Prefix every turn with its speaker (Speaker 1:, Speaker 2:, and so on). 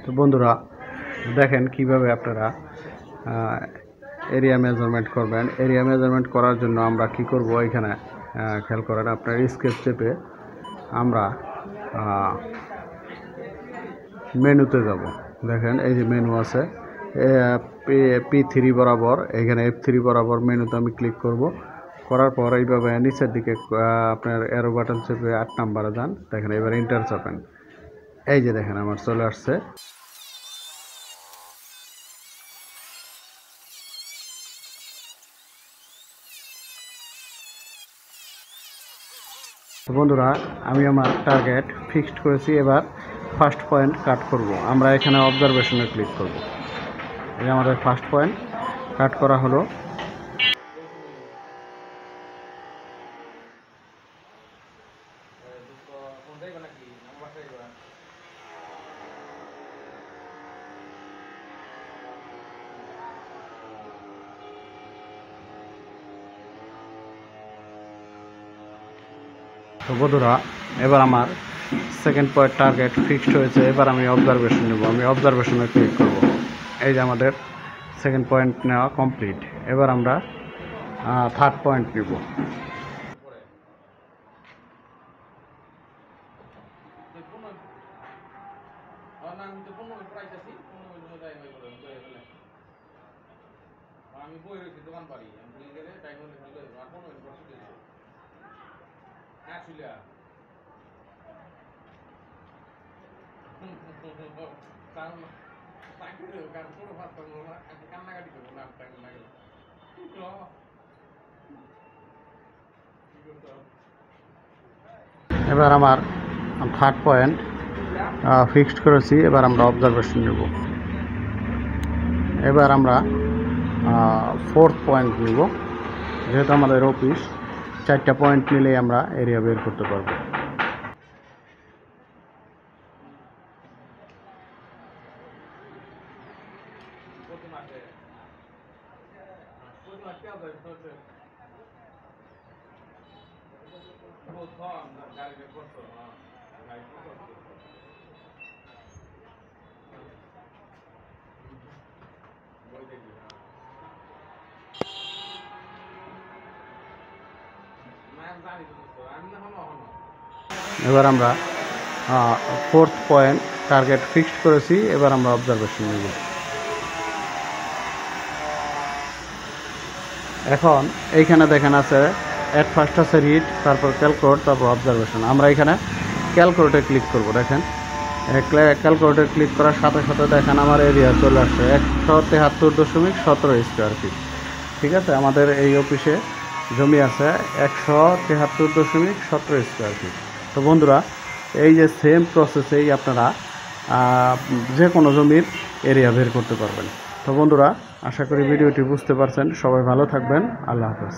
Speaker 1: তো বন্ধুরা দেখেন কিভাবে আপনারা এরিয়া মেজারমেন্ট করবেন। এরিয়া মেজারমেন্ট করার জন্য আমরা কি করব, এখানে খেয়াল করেন, আপনার স্কেচ চেপে আমরা মেনুতে যাব। দেখেন এই যে মেনু আছে P3 বরাবর, এখানে F3 বরাবর মেনুতে আমি ক্লিক করব। করার পর এইভাবে নিচের দিকে আপনার অ্যারো বাটন চেপে 8 নাম্বারে যান। দেখেন এবার এন্টার চাপেন। এই যে দেখেন আমার চলে আসছে। তো বন্ধুরা আমি আমার টার্গেট ফিক্সড করেছি। এবার ফার্স্ট পয়েন্ট কাট করব। আমরা এখানে অবজারভেশনে ক্লিক করব। এই আমাদের ফার্স্ট পয়েন্ট কাট করা হলো। তো বন্ধুরা এবার আমার সেকেন্ড পয়েন্ট টার্গেট ফিক্সড হয়েছে। এবার আমি অবজারভেশন নেব। আমি অবজারভেশনে ক্লিক করব। এই যে আমাদের সেকেন্ড পয়েন্ট নেওয়া কমপ্লিট। এবার আমরা থার্ড পয়েন্ট নেব। আমি বই রয়েছি দোকান বাড়ি আমি গেলে টাইম হলে আর কোনো বসে আসলে কান্নাকাটি করবো না টাইম লাগে এবার আমার থার্ড পয়েন্ট ফিক্সড করেছি। এবার আমরা অবজারভেশন নেব। এবার আমরা ফোর্থ পয়েন্ট নিব। যেহেতু আমাদের অফিস, 4টা পয়েন্ট নিলেই আমরা এরিয়া বের করতে পারবো। এবার আমরা ফোর্থ পয়েন্ট টার্গেট ফিক্সড করেছি। এবার আমরা অবজারভেশন নেব। এখন এইখানে দেখেন আছে অ্যাট ফার্স্ট আছে রিড, তারপর ক্যালকুলেট, তারপর অবজারভেশন। আমরা এখানে ক্যালকুলেটে ক্লিক করব। দেখেন ক্যালকুলেটে ক্লিক করার সাথে সাথে দেখেন আমার এরিয়া চলে আসছে 173.17 স্কোয়ার ফিট। ঠিক আছে, আমাদের এই অফিসে জমি আছে 173.17 স্কোয়ার ফিট। তো বন্ধুরা এই যে সেম প্রসেসেই আপনারা যে কোনো জমির এরিয়া বের করতে পারবেন। তো বন্ধুরা আশা করি ভিডিওটি বুঝতে পারছেন। সবাই ভালো থাকবেন। আল্লাহ হাফেজ।